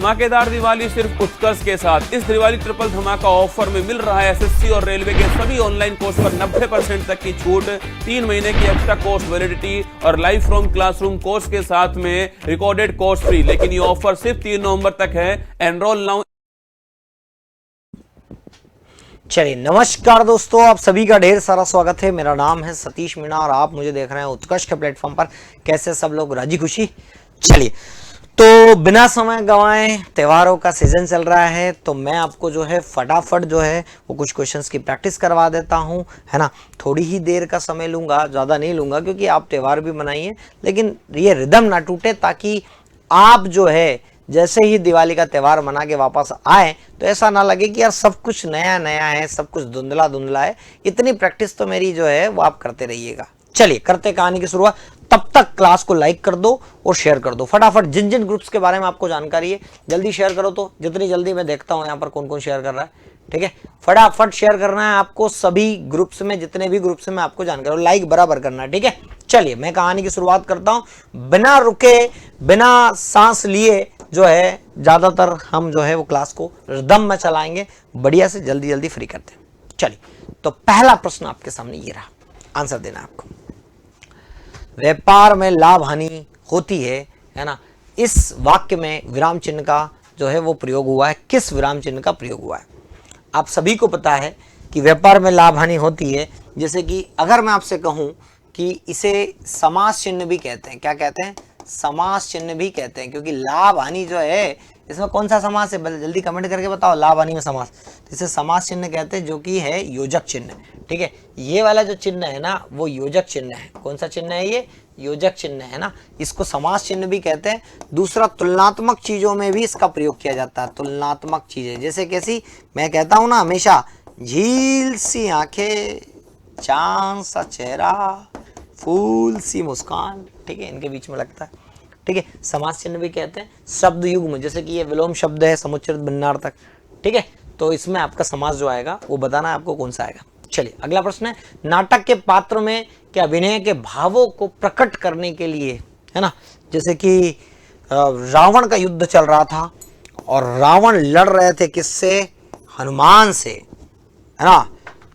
धमाकेदार दिवाली सिर्फ उत्कर्ष के साथ। इस दिवाली ट्रिपल धमाका ऑफर में मिल रहा है एसएससी और रेलवे के सभी ऑनलाइन कोर्स पर 90% तक की छूट, 3 महीने की एक्स्ट्रा कोर्स वैलिडिटी और लाइव फ्रॉम क्लासरूम कोर्स के साथ में रिकॉर्डेड कोर्स फ्री। लेकिन ये ऑफर सिर्फ 3 नवंबर तक है। Enrol now. चलिए नमस्कार दोस्तों, आप सभी का ढेर सारा स्वागत है। मेरा नाम है सतीश मीणा और आप मुझे देख रहे हैं उत्कर्ष के प्लेटफॉर्म पर। कैसे सब लोग राजी खुशी? चलिए तो बिना समय गंवाए, त्योहारों का सीजन चल रहा है तो मैं आपको जो है फटाफट जो है वो कुछ क्वेश्चंस की प्रैक्टिस करवा देता हूं, है ना। थोड़ी ही देर का समय लूंगा, ज़्यादा नहीं लूंगा, क्योंकि आप त्यौहार भी मनाइए लेकिन ये रिदम ना टूटे, ताकि आप जो है जैसे ही दिवाली का त्यौहार मना के वापस आए तो ऐसा ना लगे कि यार सब कुछ नया नया है, सब कुछ धुंधला धुंधला है। इतनी प्रैक्टिस तो मेरी जो है वो आप करते रहिएगा। चलिए करते कहानी की शुरुआत। तब तक क्लास को लाइक कर दो और शेयर कर दो फटाफट। जिन जिन ग्रुप्स के बारे में आपको जानकारी है जल्दी शेयर करो। तो जितनी जल्दी मैं देखता हूं यहाँ पर कौन कौन शेयर कर रहा है, ठीक है, फटाफट शेयर करना है आपको। सभी ग्रुप्स में, जितने भी ग्रुप्स में आपको जानकारी, लाइक बराबर करना है, ठीक है। चलिए मैं कहानी की शुरुआत करता हूं। बिना रुके, बिना सांस लिए जो है ज्यादातर हम जो है वो क्लास को रिदम में चलाएंगे, बढ़िया से जल्दी जल्दी फ्री करते हैं। चलिए तो पहला प्रश्न आपके सामने ये रहा, आंसर देना आपको। व्यापार में लाभ हानि होती है ना। इस वाक्य में विराम चिन्ह का जो है वो प्रयोग हुआ है। किस विराम चिन्ह का प्रयोग हुआ है? आप सभी को पता है कि व्यापार में लाभ हानि होती है। जैसे कि अगर मैं आपसे कहूं कि इसे समास चिन्ह भी कहते हैं। क्या कहते हैं? समास चिन्ह भी कहते हैं, क्योंकि लाभ हानि जो है इसमें कौन सा समास है? जल्दी कमेंट करके बताओ। लाभ हानि में समास, इसे समास चिन्ह कहते हैं, जो कि है योजक चिन्ह, ठीक है। ये वाला जो चिन्ह है ना वो योजक चिन्ह है। कौन सा चिन्ह है? ये योजक चिन्ह है ना, इसको समास चिन्ह भी कहते हैं। दूसरा, तुलनात्मक चीजों में भी इसका प्रयोग किया जाता है। तुलनात्मक चीजें जैसे कैसी? मैं कहता हूं ना हमेशा, झील सी आंखें, चांद सा चेहरा, फूल सी मुस्कान, ठीक है, इनके बीच में लगता है, ठीक है। समास चिन्ह भी कहते हैं। शब्द युग्म, जैसे कि ये विलोम शब्द है समुच्चरित भिन्नार्थक, ठीक है, तो इसमें आपका समास जो आएगा वो बताना है आपको कौन सा आएगा। चलिए अगला प्रश्न है, नाटक के पात्र में क्या अभिनय के भावों को प्रकट करने के लिए, है ना, जैसे कि रावण का युद्ध चल रहा था और रावण लड़ रहे थे किससे? हनुमान से, है ना।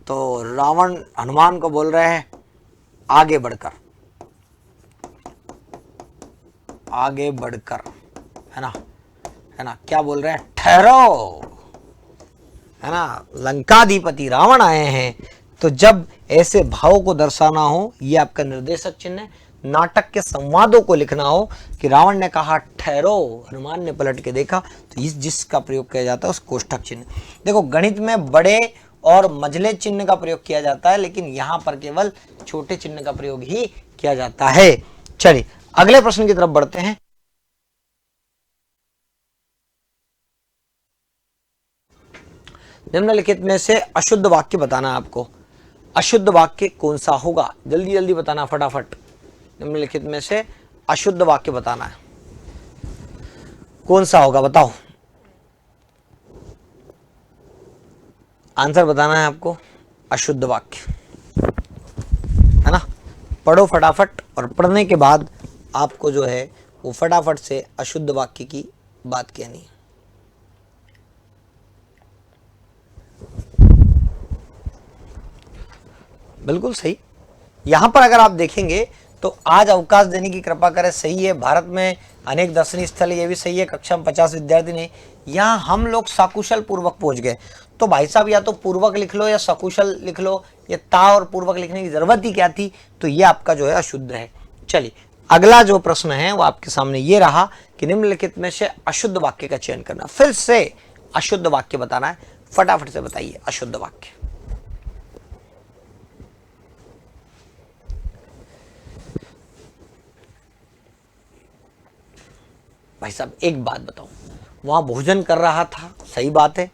तो रावण हनुमान को बोल रहे हैं आगे बढ़कर, आगे बढ़कर, है ना, क्या बोल रहे हैं? ठहरो, है ना, लंकाधिपति रावण आए हैं। तो जब ऐसे भाव को दर्शाना हो, ये आपका निर्देशक चिन्ह है। नाटक के संवादों को लिखना हो कि रावण ने कहा ठहरो, हनुमान ने पलट के देखा, तो इस जिसका प्रयोग किया जाता है उस कोष्ठक चिन्ह। देखो गणित में बड़े और मझले चिन्ह का प्रयोग किया जाता है, लेकिन यहां पर केवल छोटे चिन्ह का प्रयोग ही किया जाता है। चलिए अगले प्रश्न की तरफ बढ़ते हैं। निम्नलिखित में से अशुद्ध वाक्य बताना है आपको। अशुद्ध वाक्य कौन सा होगा? जल्दी जल्दी बताना फटाफट। निम्नलिखित में से अशुद्ध वाक्य बताना है, कौन सा होगा बताओ। आंसर बताना है आपको। अशुद्ध वाक्य, है ना। पढ़ो फटाफट और पढ़ने के बाद आपको जो है वो फटाफट से अशुद्ध वाक्य की बात कहनी है। बिल्कुल सही। यहां पर अगर आप देखेंगे तो आज अवकाश देने की कृपा करें, सही है। भारत में अनेक दर्शनीय स्थल, ये भी सही है। कक्षा में 50 विद्यार्थी नहीं, यहाँ हम लोग सकुशल पूर्वक पहुंच गए। तो भाई साहब या तो पूर्वक लिख लो या सकुशल लिख लो, ये ता और पूर्वक लिखने की जरूरत ही क्या थी? तो ये आपका जो है अशुद्ध है। चलिए अगला जो प्रश्न है वो आपके सामने ये रहा कि निम्नलिखित में से अशुद्ध वाक्य का चयन करना। फिर से अशुद्ध वाक्य बताना है, फटाफट से बताइए अशुद्ध वाक्य। भाई साहब एक बात बताओ, वहां भोजन कर रहा था, सही बात है।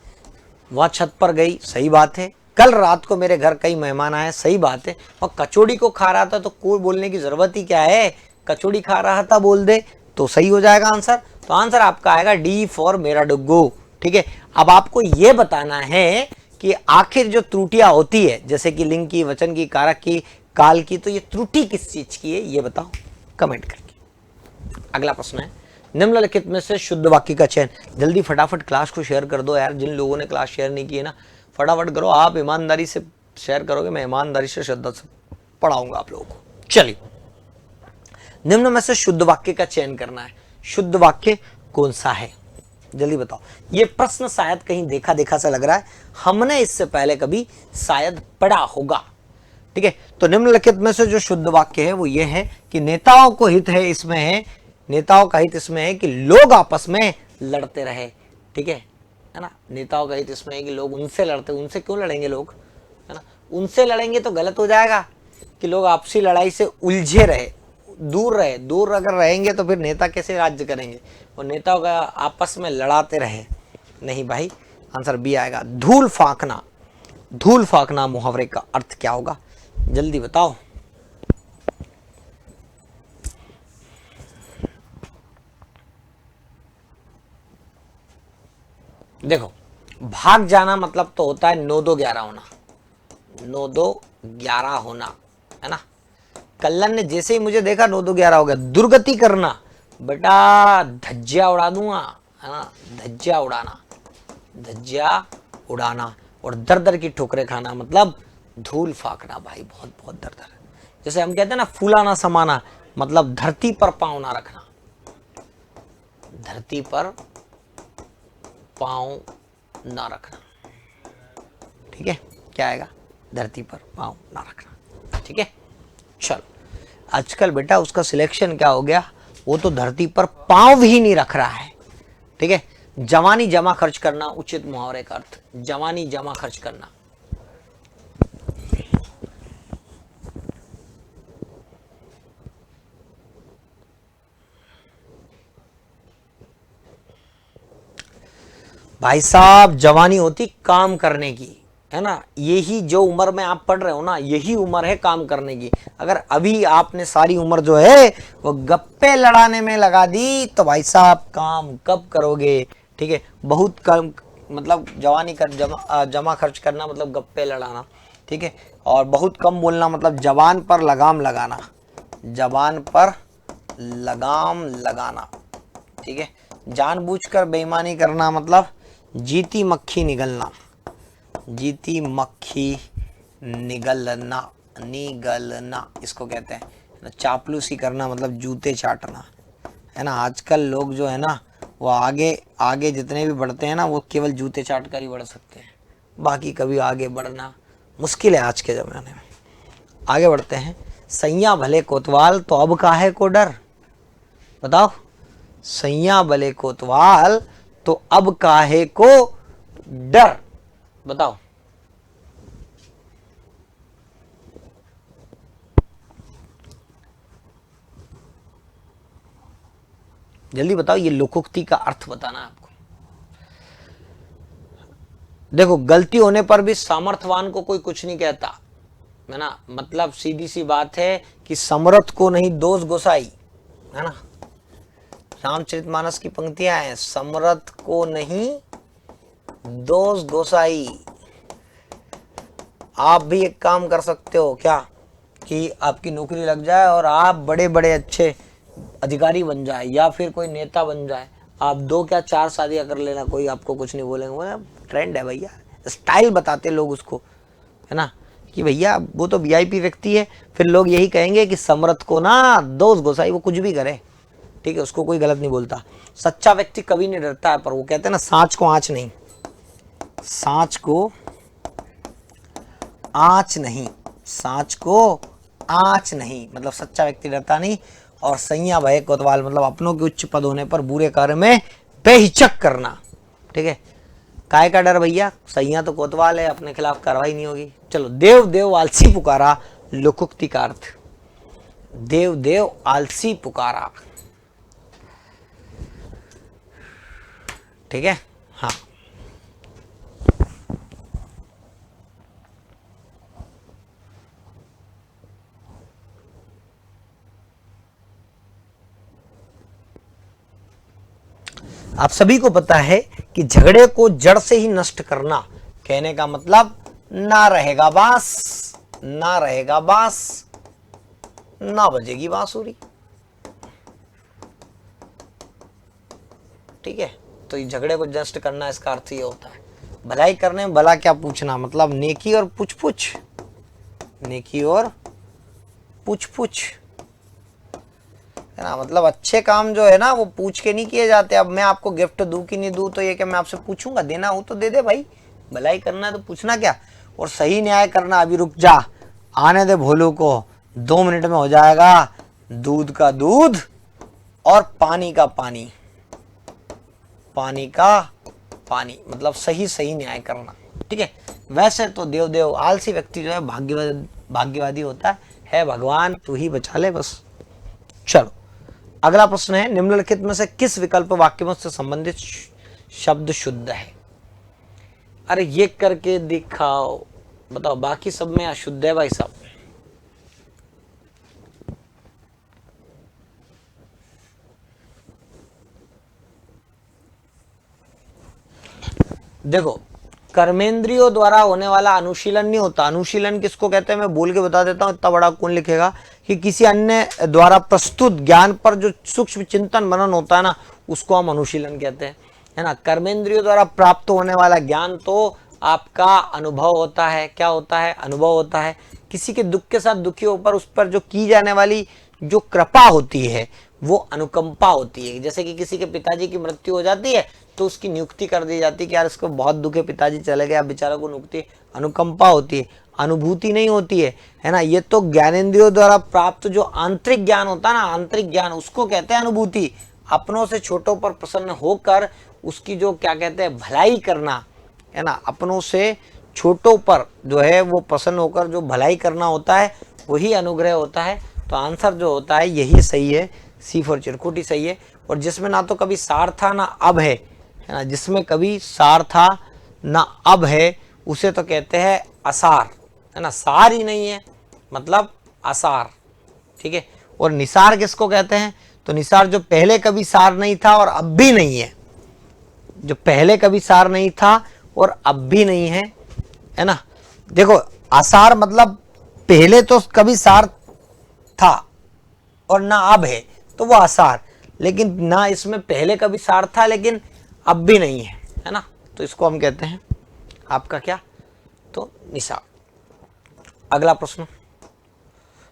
वहां छत पर गई, सही बात है। कल रात को मेरे घर कई मेहमान आए, सही बात है। और कचौड़ी को खा रहा था, तो कोई बोलने की जरूरत ही क्या है? कचौड़ी खा रहा था बोल दे तो सही हो जाएगा आंसर। तो आंसर आपका आएगा डी फॉर मेरा डुग्गू, ठीक है। अब आपको यह बताना है कि आखिर जो त्रुटियां होती है, जैसे कि लिंग की, वचन की, कारक की, काल की, तो ये त्रुटि किस चीज की है ये बताओ कमेंट करके। अगला प्रश्न है, निम्नलिखित में से शुद्ध वाक्य का चयन। जल्दी फटाफट क्लास को शेयर कर दो यार, जिन लोगों ने क्लास शेयर नहीं की है ना, फटाफट करो। आप ईमानदारी से शेयर करोगे, मैं ईमानदारी से श्रद्धा से पढ़ाऊंगा आप लोगों को। चलिए, निम्न में से शुद्ध वाक्य का चयन करना है। शुद्ध वाक्य कौन सा है, जल्दी बताओ। ये प्रश्न शायद कहीं देखा देखा सा लग रहा है, हमने इससे पहले कभी शायद पढ़ा होगा। ठीक है, तो निम्नलिखित में से जो शुद्ध वाक्य है वो ये है कि नेताओं को हित है, इसमें है, नेताओं का हित इसमें है कि लोग आपस में लड़ते रहे। ठीक है ना, नेताओं का हित इसमें है कि लोग उनसे लड़ते, उनसे क्यों लड़ेंगे लोग, है ना, उनसे लड़ेंगे तो गलत हो जाएगा कि लोग आपसी लड़ाई से उलझे रहे, दूर रहे। दूर अगर रहेंगे तो फिर नेता कैसे राज्य करेंगे, और नेताओं का आपस में लड़ाते रहे, नहीं भाई, आंसर बी आएगा। धूल फांकना, धूल फांकना मुहावरे का अर्थ क्या होगा, जल्दी बताओ। देखो, भाग जाना मतलब तो होता है 9-2-11 होना, 9-2-11 होना, है ना। कल्लन ने जैसे ही मुझे देखा 9-2-11 हो गया। दुर्गति करना, बेटा धज्जिया उड़ा दूंगा, है ना, धज्जिया उड़ाना, धज्जिया उड़ाना। और दर दर की ठोकरें खाना मतलब धूल फाकना, भाई बहुत बहुत दर दर। जैसे हम कहते हैं ना फूलाना समाना, मतलब धरती पर पांव ना रखना, धरती पर पांव ना रखना। ठीक है, क्या आएगा, धरती पर पांव ना रखना। ठीक है, चलो, आजकल बेटा उसका सिलेक्शन क्या हो गया, वो तो धरती पर पांव ही नहीं रख रहा है। ठीक है, जवानी जमा खर्च करना उचित मुहावरे का अर्थ, जवानी जमा खर्च करना। भाई साहब, जवानी होती काम करने की, है ना, यही जो उम्र में आप पढ़ रहे हो ना, यही उम्र है काम करने की। अगर अभी आपने सारी उम्र जो है वो गप्पे लड़ाने में लगा दी तो भाई साहब काम कब करोगे। ठीक है, बहुत कम, मतलब जवानी कर जमा खर्च करना मतलब गप्पे लड़ाना। ठीक है, और बहुत कम बोलना मतलब जबान पर लगाम लगाना, जबान पर लगाम लगाना। ठीक है, जानबूझकर बेईमानी करना मतलब जीती मक्खी निगलना, जीती मक्खी निगलना, निगलना इसको कहते हैं। चापलूसी करना मतलब जूते चाटना, है ना। आजकल लोग जो है ना वो आगे आगे जितने भी बढ़ते हैं ना वो केवल जूते चाट कर ही बढ़ सकते हैं, बाकी कभी आगे बढ़ना मुश्किल है आज के ज़माने में। आगे बढ़ते हैं। सैया भले कोतवाल तो अब काहे को डर, बताओ। सैया भले कोतवाल तो अब काहे को डर, बताओ। जल्दी बताओ, ये लोकोक्ति का अर्थ बताना है आपको। देखो, गलती होने पर भी सामर्थ्यवान को कोई कुछ नहीं कहता, है ना। मतलब सीधी सी बात है कि समर्थ को नहीं दोष गोसाई, है ना। रामचरितमानस की पंक्तियां हैं, समर्थ को नहीं दोष गोसाई। आप भी एक काम कर सकते हो क्या, कि आपकी नौकरी लग जाए और आप बड़े बड़े अच्छे अधिकारी बन जाए या फिर कोई नेता बन जाए, आप 2 क्या 4 शादियां कर लेना, कोई आपको कुछ नहीं बोलेंगे। वो ट्रेंड है भैया, स्टाइल बताते लोग उसको, है ना, कि भैया वो तो वीआईपी व्यक्ति है। फिर लोग यही कहेंगे कि समर्थ को ना दोष गोसाई, वो कुछ भी करे, ठीक है, उसको कोई गलत नहीं बोलता। सच्चा व्यक्ति कभी नहीं डरता है, पर वो कहते हैं ना सांच को आँच नहीं, सांच को आँच नहीं, सांच को आँच नहीं, मतलब सच्चा व्यक्ति डरता नहीं। और सैया भय कोतवाल मतलब अपनों के उच्च पद होने पर बुरे कार्य में बेहिचक करना। ठीक है, काय का डर भैया, सैया तो कोतवाल है, अपने खिलाफ कार्रवाई नहीं होगी। चलो, देव देव आलसी पुकारा, लोकोक्ति का अर्थ। देव देव आलसी पुकारा, ठीक है। हाँ, आप सभी को पता है कि झगड़े को जड़ से ही नष्ट करना, कहने का मतलब ना रहेगा बांस, ना रहेगा बांस, ना बजेगी बांसुरी। ठीक है, तो ये झगड़े को जस्ट करना इसका अर्थ ये होता है। भलाई करने में भला क्या पूछना, मतलब नेकी और पूछ पूछ, नेकी और पूछ पूछ, है ना। मतलब अच्छे काम जो है ना वो पूछ के नहीं किए जाते। अब मैं आपको गिफ्ट दूं कि नहीं दूं तो ये क्या मैं आपसे पूछूंगा, देना हो तो दे दे भाई, भलाई करना है तो पूछना क्या। और सही न्याय करना, अभी रुक जा, आने दे भोलू को, 2 मिनट में हो जाएगा। दूध का दूध और पानी का पानी, पानी का पानी, मतलब सही सही न्याय करना, ठीक है। वैसे तो देव देव आलसी व्यक्ति जो है भाग्यवादी होता है भगवान तू ही बचा ले बस। चलो अगला प्रश्न है, निम्नलिखित में से किस विकल्प वाक्य में से संबंधित शब्द शुद्ध है। अरे ये करके दिखाओ, बताओ, बाकी सब में अशुद्ध है भाई साहब। देखो, कर्मेंद्रियों द्वारा होने वाला अनुशीलन नहीं होता। अनुशीलन किसको कहते हैं, मैं बोल के बता देता हूं, इतना बड़ा कौन लिखेगा, कि किसी अन्य द्वारा प्रस्तुत ज्ञान पर जो सूक्ष्म चिंतन मनन होता है ना, उसको हम अनुशीलन कहते हैं, है ना। कर्मेंद्रियों द्वारा प्राप्त होने वाला ज्ञान तो आपका अनुभव होता है। क्या होता है, अनुभव होता है। किसी के दुख के साथ दुखी होकर उस पर जो की जाने वाली जो कृपा होती है वो अनुकंपा होती है। जैसे कि किसी के पिताजी की मृत्यु हो जाती है तो उसकी नियुक्ति कर दी जाती है कि यार इसको बहुत दुख है, पिताजी चले गए, अब बेचारा को नियुक्ति, अनुकंपा होती है, अनुभूति नहीं होती है ना। ये तो ज्ञानेंद्रियों द्वारा प्राप्त जो आंतरिक ज्ञान होता है ना, आंतरिक ज्ञान, उसको कहते हैं अनुभूति। अपनों से छोटों पर प्रसन्न होकर उसकी जो क्या कहते हैं भलाई करना, है ना, अपनों से छोटों पर जो है वो प्रसन्न होकर जो भलाई करना होता है वही अनुग्रह होता है। तो आंसर जो होता है यही सही है, सी फॉर चिरकुटी सही है। और जिसमें ना तो कभी सार था ना अब है ना, जिसमें कभी सार था ना अब है, उसे तो कहते हैं असार, है ना। सार ही नहीं है मतलब असार, ठीक है। और निसार किसको कहते हैं, तो निसार जो पहले कभी सार नहीं था और अब भी नहीं है, जो पहले कभी सार नहीं था और अब भी नहीं है ना। देखो, आसार मतलब पहले तो कभी सार था और ना अब है तो वो आसार, लेकिन ना इसमें पहले कभी सार था लेकिन अब भी नहीं है ना, तो इसको हम कहते हैं आपका क्या, तो निसार। अगला प्रश्न,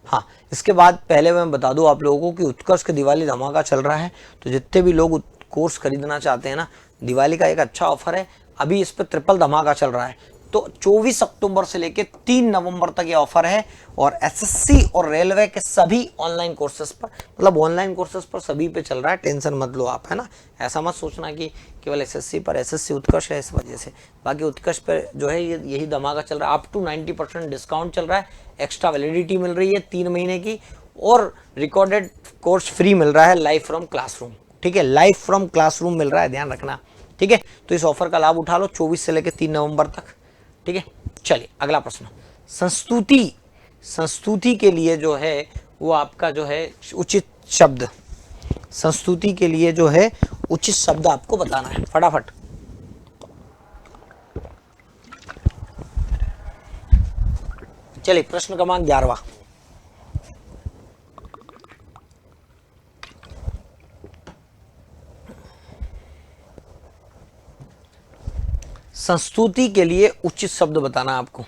हाँ, इसके बाद पहले मैं बता दूं आप लोगों को कि उत्कर्ष के दिवाली धमाका चल रहा है। तो जितने भी लोग कोर्स खरीदना चाहते हैं ना, दिवाली का एक अच्छा ऑफर है, अभी इस पर ट्रिपल धमाका चल रहा है। तो 24 अक्टूबर से लेकर 3 नवंबर तक ये ऑफर है। और एसएससी और रेलवे के सभी ऑनलाइन कोर्सेज पर, मतलब ऑनलाइन कोर्सेज पर सभी पे चल रहा है, टेंशन मत लो आप, है ना। ऐसा मत सोचना कि केवल एसएससी पर, एसएससी उत्कर्ष है इस वजह से, बाकी उत्कर्ष पर जो है यही धमाका चल रहा है। अप टू 90% डिस्काउंट चल रहा है, एक्स्ट्रा वैलिडिटी मिल रही है 3 महीने की, और रिकॉर्डेड कोर्स फ्री मिल रहा है लाइव फ्रॉम क्लासरूम, ठीक है। लाइव फ्रॉम क्लासरूम मिल रहा है, ध्यान रखना, ठीक है। तो इस ऑफर का लाभ उठा लो 24 से लेकर 3 नवंबर तक, ठीक है। चलिए अगला प्रश्न, संस्तुति के लिए जो है वो आपका जो है उचित शब्द, संस्तुति के लिए जो है उचित शब्द आपको बताना है फटाफट। चलिए प्रश्न क्रमांक 11वां, संस्तुति के लिए उचित शब्द बताना आपको।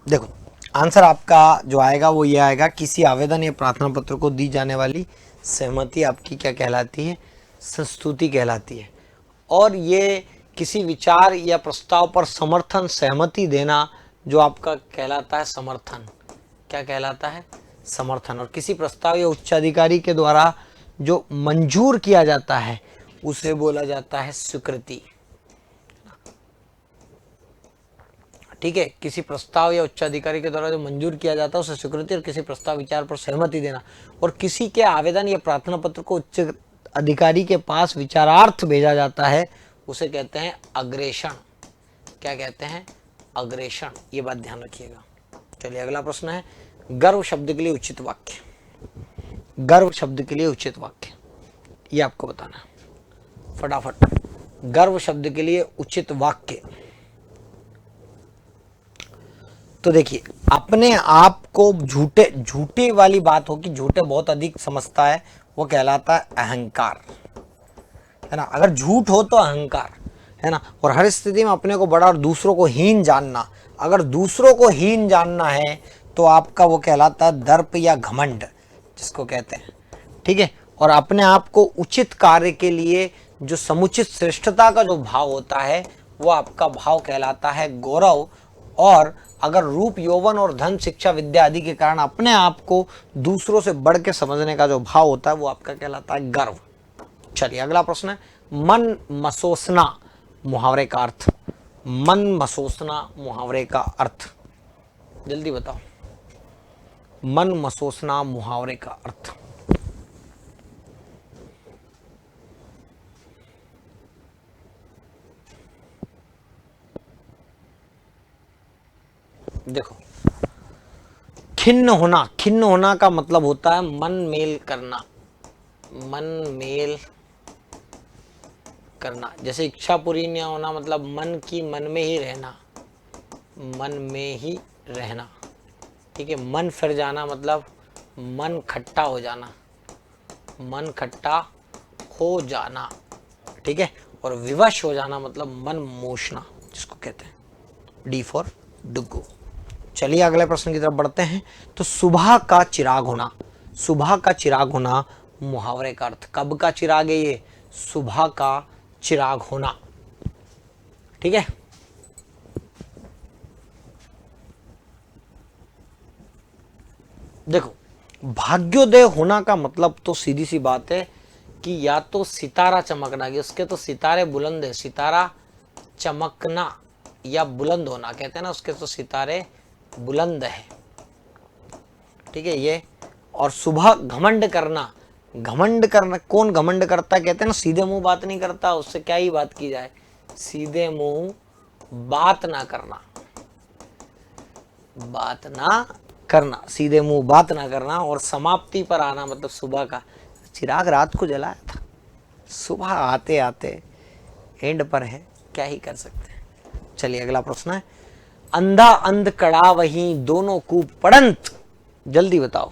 देखो, आंसर आपका जो आएगा वो ये आएगा, किसी आवेदन या प्रार्थना पत्र को दी जाने वाली सहमति आपकी क्या कहलाती है, संस्तुति कहलाती है। और ये किसी विचार या प्रस्ताव पर समर्थन, सहमति देना जो आपका कहलाता है समर्थन, क्या कहलाता है, समर्थन। और किसी प्रस्ताव या उच्चाधिकारी के द्वारा जो मंजूर किया जाता है उसे बोला जाता है स्वीकृति, ठीक है। किसी प्रस्ताव या उच्चाधिकारी के द्वारा जो मंजूर किया जाता है उसे स्वीकृति, और किसी प्रस्ताव विचार पर सहमति देना। और किसी के आवेदन या प्रार्थना पत्र को उच्च अधिकारी के पास विचारार्थ भेजा जाता है उसे कहते हैं अग्रेषण, क्या कहते हैं, अग्रेषण। ये बात ध्यान रखिएगा। चलिए अगला प्रश्न है, गर्व शब्द के लिए उचित वाक्य, गर्व शब्द के लिए उचित वाक्य, ये आपको बताना है। फटाफट। गर्व शब्द के लिए उचित वाक्य। तो देखिए, अपने आप को झूठे वाली बात हो कि झूठे बहुत अधिक समझता है, वो कहलाता है अहंकार, है ना। अगर झूठ हो तो अहंकार, है ना। और हर स्थिति में अपने को बड़ा और दूसरों को हीन जानना, अगर दूसरों को हीन जानना है तो आपका वो कहलाता है दर्प या घमंड, जिसको कहते हैं, ठीक है। और अपने आप को उचित कार्य के लिए जो समुचित श्रेष्ठता का जो भाव होता है, वो आपका भाव कहलाता है गौरव। और अगर रूप, यौवन और धन, शिक्षा, विद्या आदि के कारण अपने आप को दूसरों से बढ़ के समझने का जो भाव होता है, वो आपका कहलाता है गर्व। चलिए अगला प्रश्न है, मन मसोसना मुहावरे का अर्थ। मन मसोसना मुहावरे का अर्थ जल्दी बताओ। मन मसोसना मुहावरे का अर्थ। देखो, खिन्न होना, खिन्न होना का मतलब होता है मन मेल करना, मन मेल करना। जैसे इच्छा पूरी नहीं होना मतलब मन की मन में ही रहना, मन में ही रहना, ठीक है। मन फिर जाना मतलब मन खट्टा हो जाना, मन खट्टा हो जाना, ठीक है। और विवश हो जाना मतलब मन मोशना, जिसको कहते हैं डी फॉर डुग्गू। चलिए अगले प्रश्न की तरफ बढ़ते हैं। तो सुबह का चिराग होना, सुबह का चिराग होना मुहावरे का अर्थ। कब का चिराग है ये? सुबह का चिराग होना, ठीक है। देखो, भाग्योदय होना का मतलब तो सीधी सी बात है कि या तो सितारा चमकना, कि उसके तो सितारे बुलंद है, सितारा चमकना या बुलंद होना कहते हैं ना, उसके तो सितारे बुलंद है, ठीक है ये। और सुबह घमंड करना, घमंड करना, कौन घमंड करता है? कहते हैं ना सीधे मुंह बात नहीं करता, उससे क्या ही बात की जाए, सीधे मुंह बात ना करना, बात ना करना, सीधे मुंह बात ना करना। और समाप्ति पर आना मतलब सुबह का चिराग रात को जलाया था, सुबह आते आते एंड पर है, क्या ही कर सकते हैं। चलिए अगला प्रश्न है, अंधा अंध कड़ा वही दोनों कूप पड़ंत, जल्दी बताओ।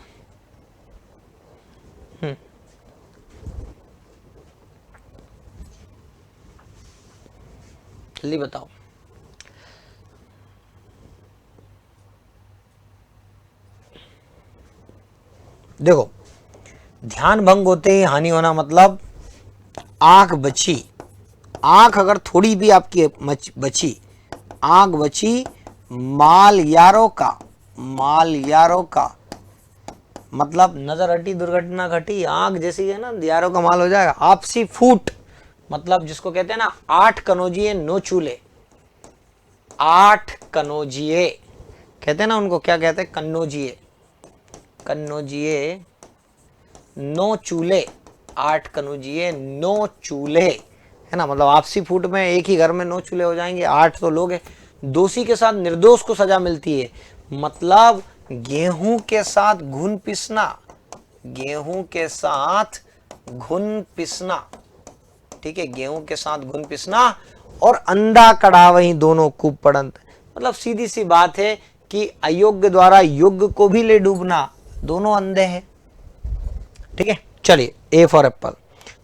जल्दी बताओ। देखो, ध्यान भंग होते ही हानि होना मतलब आंख बची, आंख अगर थोड़ी भी आपकी बची, आंख बची, माल यारों का, माल यारों का मतलब नजर हटी दुर्घटना घटी, आंख जैसी है ना यारों का माल हो जाएगा। आपसी फूट मतलब जिसको कहते हैं ना 8 कनौजिए 9 चूल्हे, 8 कनौजिए कहते हैं ना उनको, क्या कहते हैं? कन्नौजिए, कन्नौजिए 9 चूल्हे, 8 कनौजिए 9 चूल्हे, है ना। मतलब आपसी फूट में एक ही घर में 9 चूल्हे हो जाएंगे, 8 तो लोग हैं। दोषी के साथ निर्दोष को सजा मिलती है मतलब गेहूं के साथ घुन पिसना, गेहूं के साथ घुन पिसना, ठीक है, गेहूं के साथ घुन पिसना। और अंधा कड़ा वही दोनों कूप पड़ंत मतलब सीधी सी बात है कि अयोग्य द्वारा योग्य को भी ले डूबना, दोनों अंधे हैं, ठीक है। चलिए ए फॉर एप्पल।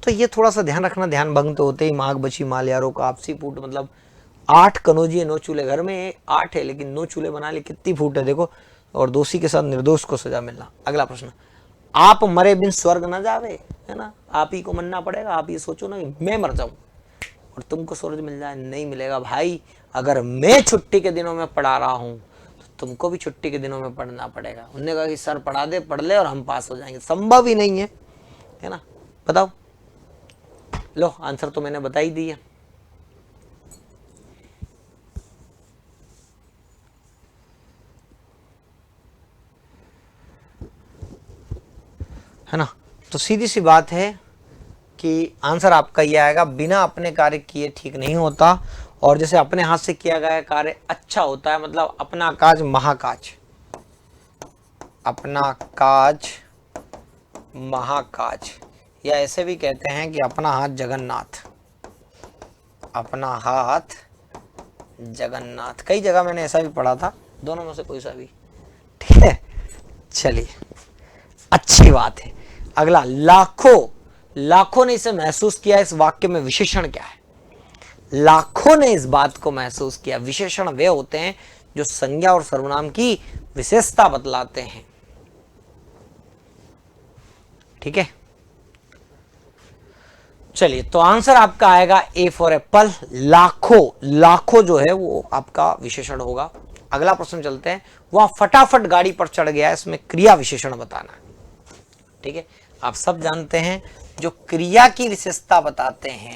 तो ये थोड़ा सा ध्यान रखना, ध्यान भंग तो होते ही आंख बची माल यारों का, आपसी फूट मतलब 8 कनौजिए 9 चूल्हे, घर में 8 है लेकिन 9 चूल्हे बना ले, कितनी फूट है देखो। और दोषी के साथ निर्दोष को सजा मिलना। अगला प्रश्न, आप मरे बिन स्वर्ग न जावे, है ना, आप ही को मरना पड़ेगा। आप ये सोचो ना कि मैं मर जाऊं और तुमको स्वर्ग मिल जाए, नहीं मिलेगा भाई। अगर मैं छुट्टी के दिनों में पढ़ा रहा हूं तो तुमको भी छुट्टी के दिनों में पढ़ना पड़ेगा। उन्होंने कहा कि सर पढ़ा दे, पढ़ ले और हम पास हो जाएंगे, संभव ही नहीं है ना। बताओ, लो आंसर तो मैंने बता ही दिया। है ना। तो सीधी सी बात है कि आंसर आपका ये आएगा, बिना अपने कार्य किए ठीक नहीं होता, और जैसे अपने हाथ से किया गया कार्य अच्छा होता है, मतलब अपना काज महाकाज, अपना काज महाकाज, या ऐसे भी कहते हैं कि अपना हाथ जगन्नाथ, अपना हाथ जगन्नाथ। कई जगह मैंने ऐसा भी पढ़ा था, दोनों में से कोई सा भी, ठीक है। चलिए, अच्छी बात है। अगला, लाखों ने इसे महसूस किया, इस वाक्य में विशेषण क्या है? लाखों ने इस बात को महसूस किया। विशेषण वे होते हैं जो संज्ञा और सर्वनाम की विशेषता बतलाते हैं, ठीक है। चलिए, तो आंसर आपका आएगा ए फॉर एप्पल, लाखों जो है वो आपका विशेषण होगा। अगला प्रश्न चलते हैं। वह फटाफट गाड़ी पर चढ़ गया, इसमें क्रिया विशेषण बताना है, ठीक है। आप सब जानते हैं जो क्रिया की विशेषता बताते हैं,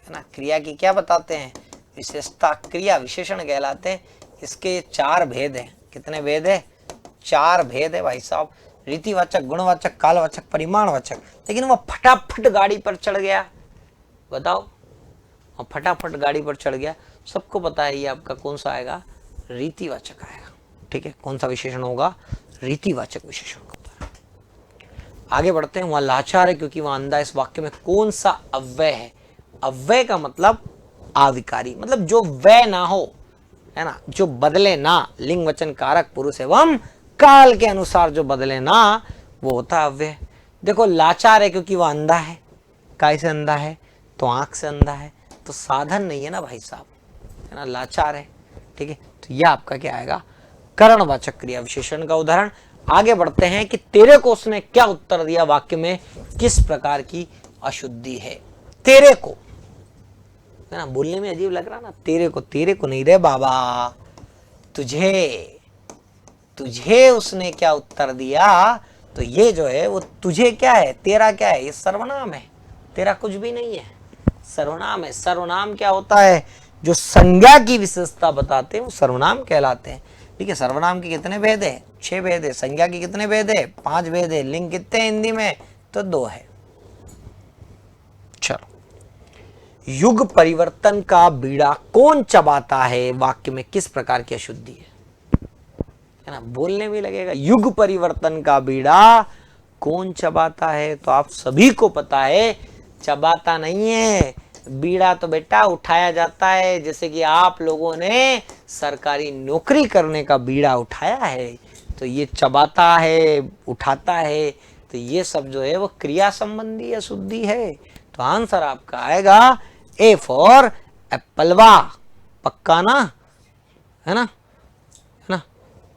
है ना, क्रिया की क्या बताते हैं? विशेषता, क्रिया विशेषण कहलाते हैं। इसके 4 भेद हैं। कितने भेद है? 4 भेद है भाई साहब। रीतिवाचक, गुणवाचक, कालवाचक, परिमाणवाचक। लेकिन वह फटाफट गाड़ी पर चढ़ गया, बताओ, वह फटाफट गाड़ी पर चढ़ गया, सबको पता है ये आपका कौन सा आएगा? रीतिवाचक आएगा, ठीक है। कौन सा विशेषण होगा? रीतिवाचक विशेषण होता है। आगे बढ़ते हैं। वह लाचार है क्योंकि वह अंधा। इस वाक्य में कौन सा अव्यय है? अव्यय का मतलब आविकारी, मतलब जो व्यय ना हो, है ना, जो बदले ना। लिंग वचन कारक पुरुष एवं काल के अनुसार जो बदले ना, वो होता अव्यय। देखो, लाचार है क्योंकि वह अंधा है। काय से अंधा है? तो आंख से अंधा है, तो साधन नहीं है ना भाई साहब, है ना, लाचार है, ठीक है। तो यह आपका क्या आएगा? करणवाचक क्रिया विशेषण का उदाहरण। आगे बढ़ते हैं कि तेरे को उसने क्या उत्तर दिया, वाक्य में किस प्रकार की अशुद्धि है? तेरे को, है ना, बोलने में अजीब लग रहा ना, तेरे को नहीं रे बाबा, तुझे उसने क्या उत्तर दिया? तो ये जो है वो तुझे क्या है? तेरा क्या है? ये सर्वनाम है, तेरा कुछ भी नहीं है, सर्वनाम है। सर्वनाम क्या होता है? जो संज्ञा की विशेषता बताते हैं वो सर्वनाम कहलाते हैं, ठीक है। सर्वनाम के कितने भेद है? 6 भेद है। संज्ञा के कितने भेद है? 5 भेद है। लिंग कितने हिंदी में? तो 2 है। चलो, युग परिवर्तन का बीड़ा कौन चबाता है? वाक्य में किस प्रकार की अशुद्धि है ना, बोलने में लगेगा। युग परिवर्तन का बीड़ा कौन चबाता है? तो आप सभी को पता है, चबाता नहीं है, बीड़ा तो बेटा उठाया जाता है। जैसे कि आप लोगों ने सरकारी नौकरी करने का बीड़ा उठाया है, तो ये चबाता है, उठाता है, तो ये सब जो है वो क्रिया संबंधी अशुद्धि है। तो आंसर आपका आएगा ए फॉर एप्पलवा। पक्का ना, है ना, है ना।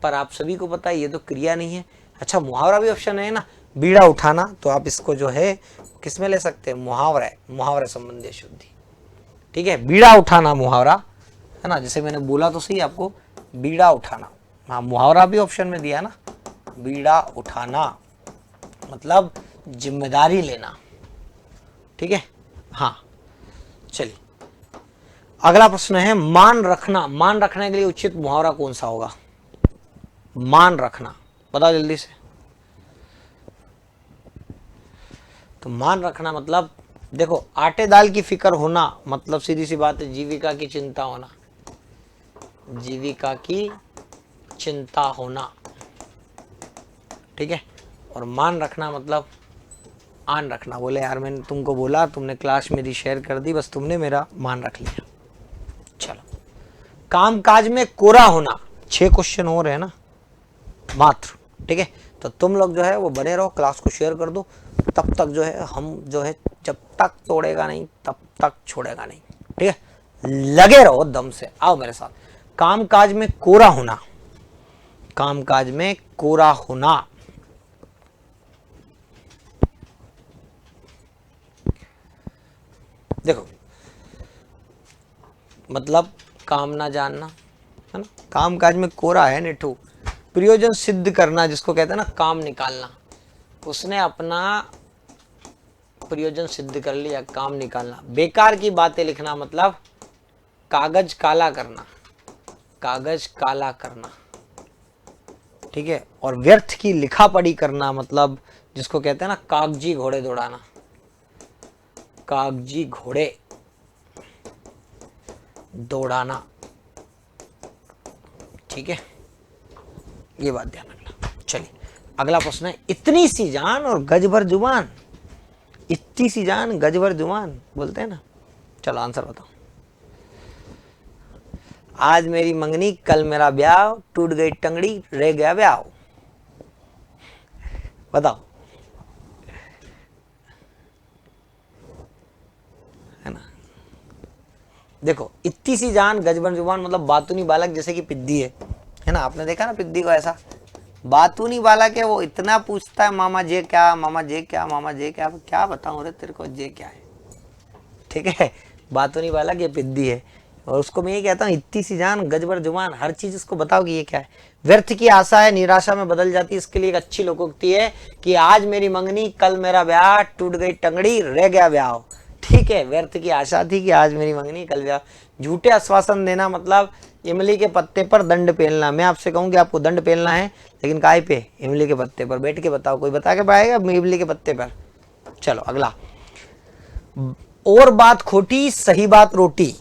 पर आप सभी को पता है ये तो क्रिया नहीं है। अच्छा, मुहावरा भी ऑप्शन है ना, बीड़ा उठाना, तो आप इसको जो है किस में ले सकते हैं? मुहावरे संबंधी अशुद्धि, ठीक है। बीड़ा उठाना मुहावरा, है ना, जैसे मैंने बोला तो सही आपको, बीड़ा उठाना। हाँ, मुहावरा भी ऑप्शन में दिया ना, बीड़ा उठाना मतलब जिम्मेदारी लेना, ठीक है। हाँ, चलिए, अगला प्रश्न है मान रखना। मान रखने के लिए उचित मुहावरा कौन सा होगा? मान रखना, बताओ जल्दी से। तो मान रखना मतलब, देखो, आटे दाल की फिक्र होना मतलब सीधी सी बात है, जीविका की चिंता होना। जीविका की चिंता होना, ठीक है। और मान रखना मतलब आन रखना। बोले यार, मैंने तुमको बोला, तुमने क्लास मेरी शेयर कर दी, बस तुमने मेरा मान रख लिया। चलो, कामकाज में कोरा होना। 6 क्वेश्चन हो रहे हैं ना मात्र, ठीक है। तो तुम लोग जो है वो बने रहो, क्लास को शेयर कर दो, तब तक जो है हम जो है जब तक तोड़ेगा नहीं तब तक छोड़ेगा नहीं, ठीक है। लगे रहो दम से। आओ मेरे साथ। कामकाज में कोरा होना। कामकाज में कोरा होना देखो, मतलब काम ना जानना, है ना। कामकाज में कोरा है निठू। प्रयोजन सिद्ध करना, जिसको कहते हैं ना काम निकालना, उसने अपना प्रयोजन सिद्ध कर लिया, काम निकालना। बेकार की बातें लिखना मतलब कागज काला करना, कागज काला करना, ठीक है। और व्यर्थ की लिखा पढ़ी करना मतलब जिसको कहते हैं ना कागजी घोड़े दौड़ाना, कागजी घोड़े दौड़ाना, ठीक है। ये बात ध्यान रखना। चलिए, अगला प्रश्न है इतनी सी जान और गज भर जुबान। इतनी सी जान गज भर जुबान बोलते हैं ना। चलो आंसर बताओ। आज मेरी मंगनी कल मेरा ब्याह, टूट गई टंगड़ी रह गया ब्याह। बताओ, है ना। देखो, इतनी सी जान गजबन जुबान, मतलब बातूनी बालक जैसे कि पिद्दी है ना। आपने देखा ना पिद्दी को, ऐसा बातूनी बालक है, वो इतना पूछता है मामा जे क्या, मामा जे क्या, मामा जे क्या। क्या बताऊं रे तेरे को जे क्या है, ठीक है। बातूनी बालक ये पिद्दी है। और उसको मैं ये कहता हूँ इतनी सी जान गजबर जुबान, हर चीज उसको बताओ कि ये क्या है। व्यर्थ की आशा है निराशा में बदल जाती है, इसके लिए एक अच्छी लोकोक्ति है कि आज मेरी मंगनी कल मेरा ब्याह, टूट गई टंगड़ी रह गया ब्याह। ठीक है, व्यर्थ की आशा थी कि आज मेरी मंगनी कल ब्याह। झूठे आश्वासन देना मतलब इमली के पत्ते पर दंड पेलना। मैं आपसे कहूँ कि आपको दंड पेलना है, लेकिन काय पे? इमली के पत्ते पर बैठ के बताओ, कोई बता के पाएगा इमली के पत्ते पर? चलो अगला, और बात खोटी सही बात रोटी।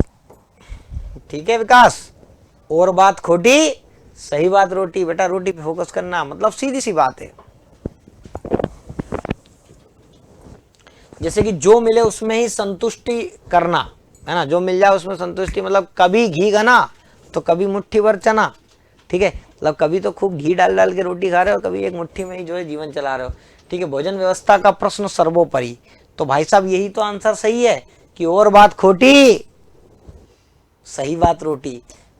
ठीक है विकास, और बात खोटी सही बात रोटी। बेटा रोटी पे फोकस करना, मतलब सीधी सी बात है। जैसे कि जो मिले उसमें ही संतुष्टि करना, है ना। जो मिल जाए उसमें संतुष्टि, मतलब कभी घी घना तो कभी मुट्ठी भर चना। ठीक है, मतलब कभी तो खूब घी डाल डाल के रोटी खा रहे हो, कभी एक मुट्ठी में ही जो है जीवन चला रहे हो। ठीक है, भोजन व्यवस्था का प्रश्न सर्वोपरि। तो भाई साहब यही तो आंसर सही है कि और बात खोटी सही बात रोटी।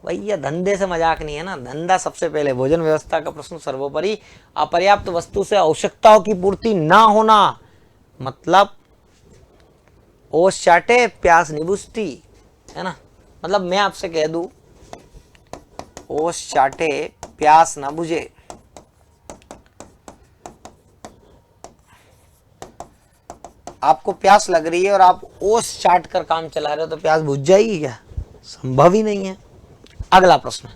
भैया धंधे से मजाक नहीं है ना, धंधा सबसे पहले। भोजन व्यवस्था का प्रश्न सर्वोपरि। अपर्याप्त वस्तु से आवश्यकताओं की पूर्ति ना होना, मतलब ओस चाटे प्यास नहीं बुझती, है ना। मतलब मैं आपसे कह दूं, ओस चाटे प्यास ना बुझे। आपको प्यास लग रही है और आप ओस चाट कर काम चला रहे हो, तो प्यास बुझ जाएगी क्या? संभव ही नहीं है। अगला प्रश्न,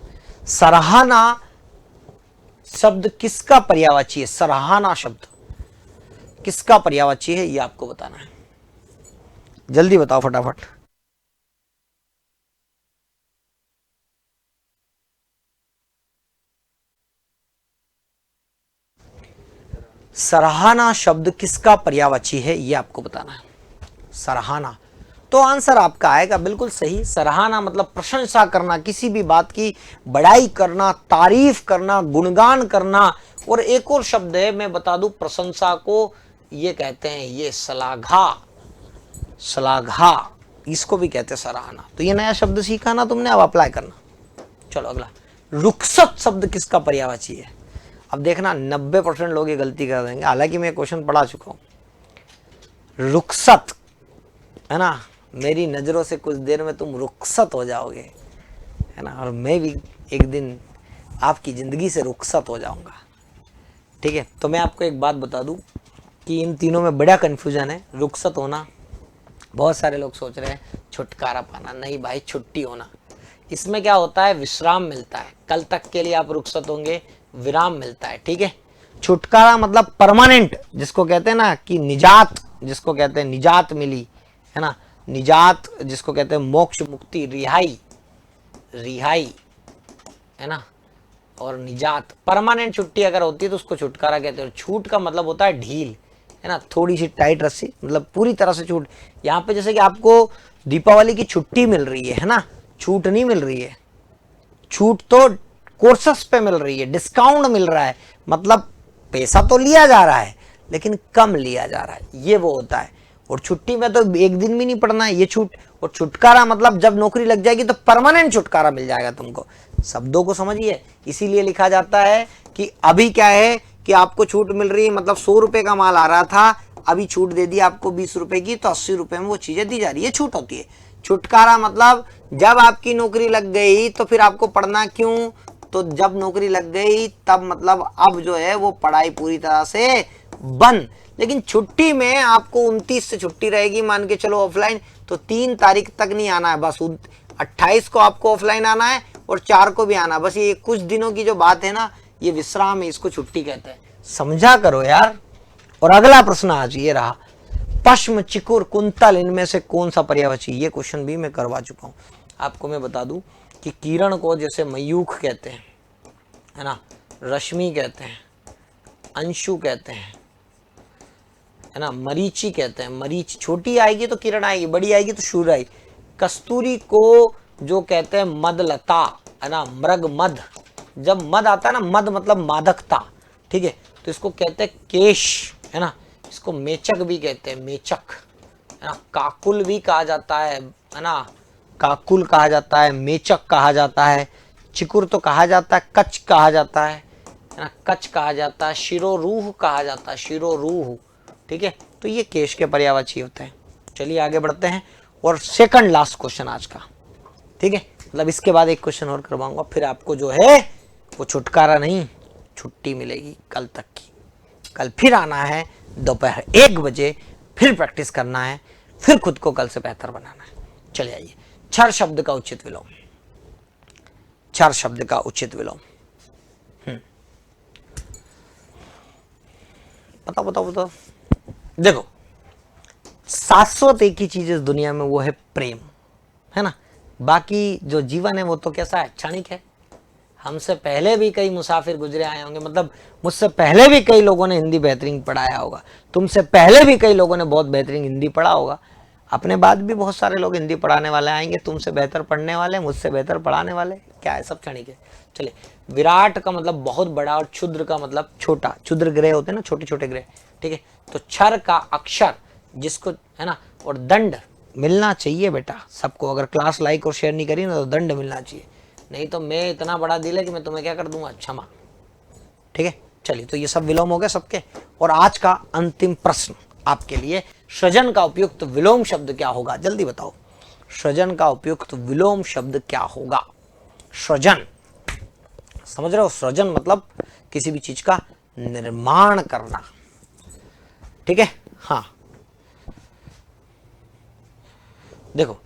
सराहना शब्द किसका पर्यायवाची है? सराहना शब्द किसका पर्यायवाची है, ये आपको बताना है। जल्दी बताओ फटाफट। सराहना शब्द किसका पर्यायवाची है, ये आपको बताना है। सराहना, तो आंसर आपका आएगा बिल्कुल सही। सराहना मतलब प्रशंसा करना, किसी भी बात की बड़ाई करना, तारीफ करना, गुणगान करना। और एक और शब्द है, मैं बता दूं, प्रशंसा को ये कहते हैं, ये श्लाघा। श्लाघा इसको भी कहते हैं सराहना। तो ये नया शब्द सीखा ना तुमने, अब अप्लाई करना। चलो अगला, रुखसत शब्द किसका पर्यायवाची है? अब देखना 90% लोग ये गलती कर देंगे, हालांकि मैं क्वेश्चन पढ़ा चुका हूं। रुखसत, है ना, मेरी नजरों से कुछ देर में तुम रुखसत हो जाओगे, है ना, और मैं भी एक दिन आपकी जिंदगी से रुखसत हो जाऊंगा। ठीक है, तो मैं आपको एक बात बता दूं कि इन तीनों में बड़ा कंफ्यूजन है। रुखसत होना, बहुत सारे लोग सोच रहे हैं छुटकारा पाना, नहीं भाई, छुट्टी होना। इसमें क्या होता है, विश्राम मिलता है, कल तक के लिए आप रुखसत होंगे, विराम मिलता है। ठीक है, छुटकारा मतलब परमानेंट, जिसको कहते हैं ना कि निजात, जिसको कहते हैं निजात मिली, है ना, निजात जिसको कहते हैं मोक्ष मुक्ति, रिहाई, रिहाई, है ना। और निजात, परमानेंट छुट्टी अगर होती है तो उसको छुटकारा कहते हैं। छूट का मतलब होता है ढील, है ना, थोड़ी सी टाइट रस्सी, मतलब पूरी तरह से छूट। यहाँ पे जैसे कि आपको दीपावली की छुट्टी मिल रही है ना, छूट नहीं मिल रही है। छूट तो कोर्सेस पे मिल रही है, डिस्काउंट मिल रहा है, मतलब पैसा तो लिया जा रहा है लेकिन कम लिया जा रहा है, ये वो होता है। और छुट्टी में तो एक दिन भी नहीं पड़ना है, ये छूट। और छुटकारा मतलब जब नौकरी लग जाएगी तो परमानेंट छुटकारा मिल जाएगा तुमको। शब्दों को समझिए, इसीलिए लिखा जाता है कि अभी क्या है कि आपको छूट मिल रही है, मतलब 100 रुपए का माल आ रहा था, अभी छूट दे दी आपको 20 रुपए की, तो 80 रुपए में वो चीजें दी जा रही है, छूट होती है। छुटकारा मतलब जब आपकी नौकरी लग गई तो फिर आपको पढ़ना क्यों, तो जब नौकरी लग गई तब मतलब अब जो है वो पढ़ाई पूरी तरह से बंद। लेकिन छुट्टी में आपको 29 से छुट्टी रहेगी, मान के चलो ऑफलाइन, तो 3 तारीख तक नहीं आना है, बस 28 को आपको ऑफलाइन आना है और 4 को भी आना। बस ये कुछ दिनों की जो बात है ना, ये विश्राम है, इसको छुट्टी कहते हैं। समझा करो यार। और अगला प्रश्न आज ये रहा, पश्म, चिकुर, कुंतल, इनमें से कौन सा पर्यायवाची? ये क्वेश्चन भी मैं करवा चुका हूं। आपको मैं बता दूं कि किरण को जैसे मयूख कहते हैं, है ना, रश्मि कहते हैं, अंशु कहते हैं, है ना, मरीचि कहते हैं। मरीच छोटी आएगी तो किरण आएगी, बड़ी आएगी तो सूर्य आएगी। कस्तूरी को जो कहते हैं मदलता, है ना, मृग मद। जब मद आता है ना, मद मतलब मादकता, ठीक है, तो इसको कहते हैं केश, है ना, इसको मेचक भी कहते हैं, मेचक, है ना, काकुल भी कहा जाता है ना, काकुल कहा जाता है, मेचक कहा जाता है, चिकुर तो कहा जाता है, कच कहा जाता है ना, कच कहा जाता है, शिरोरूह कहा जाता है, शिरोरूह, ठीक है। तो ये केश के पर्यायवाची होते हैं। चलिए आगे बढ़ते हैं और सेकंड लास्ट क्वेश्चन आज का, ठीक है, मतलब इसके बाद एक क्वेश्चन और करवाऊंगा, फिर आपको जो है वो छुटकारा नहीं, छुट्टी मिलेगी कल तक की। कल फिर आना है दोपहर 1 बजे, फिर प्रैक्टिस करना है, फिर खुद को कल से बेहतर बनाना है। चलिए आइए, क्षर शब्द का उचित विलोम, क्षर शब्द का उचित विलोम। बताओ। देखो, शाश्वत एक ही चीज इस दुनिया में, वो है प्रेम, है ना। बाकी जो जीवन है वो तो कैसा है, क्षणिक है। हमसे पहले भी कई मुसाफिर गुजरे आए होंगे, मतलब मुझसे पहले भी कई लोगों ने हिंदी बेहतरीन पढ़ाया होगा, तुमसे पहले भी कई लोगों ने बहुत बेहतरीन हिंदी पढ़ा होगा, अपने बाद भी बहुत सारे लोग हिंदी पढ़ाने वाले आएंगे, तुमसे बेहतर पढ़ने वाले, मुझसे बेहतर पढ़ाने वाले, क्या है, सब क्षणिक है। चलिए, विराट का मतलब बहुत बड़ा और क्षुद्र का मतलब छोटा, क्षुद्र ग्रह होते हैं ना, छोटे छोटे ग्रह, ठीक है। तो क्षर का अक्षर जिसको, है ना, और दंड मिलना चाहिए बेटा सबको। अगर क्लास लाइक और शेयर नहीं करी ना तो दंड मिलना चाहिए, नहीं तो मैं इतना बड़ा दिल है कि मैं तुम्हें क्या कर दूंगा, क्षमा, ठीक है। चलिए, तो ये सब विलोम हो गए सबके। और आज का अंतिम प्रश्न आपके लिए, सृजन का उपयुक्त विलोम शब्द क्या होगा, जल्दी बताओ। सृजन का उपयुक्त विलोम शब्द क्या होगा। सृजन, समझ रहे हो, सृजन मतलब किसी भी चीज का निर्माण करना, ठीक है। हाँ, देखो,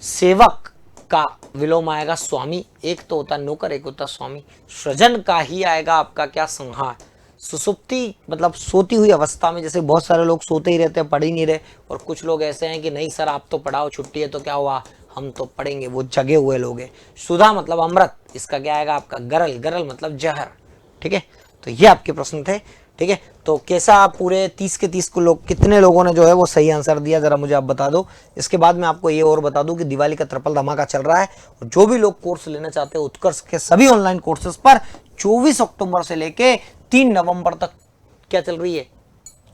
सेवक का विलोम आएगा स्वामी, एक तो होता नौकर, एक होता स्वामी। सृजन का ही आएगा आपका क्या, संहार। सुसुप्ति मतलब सोती हुई अवस्था में, जैसे बहुत सारे लोग सोते ही रहते हैं, पढ़ ही नहीं रहे, और कुछ लोग ऐसे हैं कि नहीं सर आप तो पढ़ाओ, छुट्टी है तो क्या हुआ, हम तो पढ़ेंगे, वो जगे हुए लोग हैं। सुधा मतलब अमृत, इसका क्या आएगा आपका, गरल, गरल मतलब जहर, ठीक है। तो ये आपके प्रश्न थे, ठीक है। तो कैसा पूरे 30 के 30 को लोग, कितने लोगों ने जो है वो सही आंसर दिया, जरा मुझे आप बता दो। इसके बाद मैं आपको ये और बता दूं कि दिवाली का ट्रिपल धमाका चल रहा है, और जो भी लोग कोर्स लेना चाहते हैं उत्कर्ष के सभी ऑनलाइन कोर्सेज पर 24 अक्टूबर से लेके 3 नवंबर तक क्या चल रही है,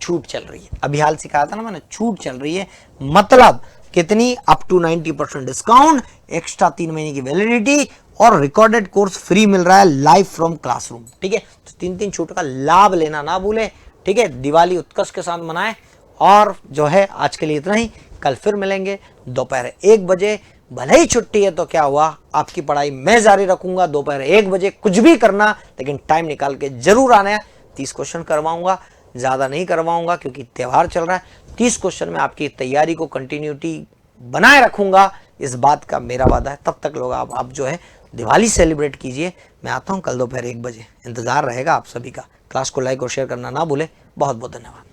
छूट चल रही है। अभी हाल सिखाया था ना मैंने, छूट चल रही है, मतलब कितनी, अप टू 90% डिस्काउंट, एक्स्ट्रा 3 महीने की वैलिडिटी, और रिकॉर्डेड कोर्स फ्री मिल रहा है लाइव फ्रॉम क्लासरूम, ठीक है। तो 3 छूट का लाभ लेना ना भूले, ठीक है। दिवाली उत्कर्ष के साथ मनाएं। और जो है आज के लिए इतना ही, कल फिर मिलेंगे दोपहर 1 बजे। भले ही छुट्टी है तो क्या हुआ, आपकी पढ़ाई मैं जारी रखूंगा दोपहर 1 बजे, कुछ भी करना लेकिन टाइम निकाल के जरूर आना है। 30 क्वेश्चन करवाऊंगा, ज्यादा नहीं करवाऊंगा क्योंकि त्योहार चल रहा है। 30 क्वेश्चन में आपकी तैयारी को कंटिन्यूटी बनाए रखूंगा, इस बात का मेरा वादा है। तब तक लोग आप जो है दिवाली सेलिब्रेट कीजिए। मैं आता हूं कल दोपहर 1 बजे, इंतजार रहेगा आप सभी का। क्लास को लाइक और शेयर करना ना भूले। बहुत बहुत धन्यवाद।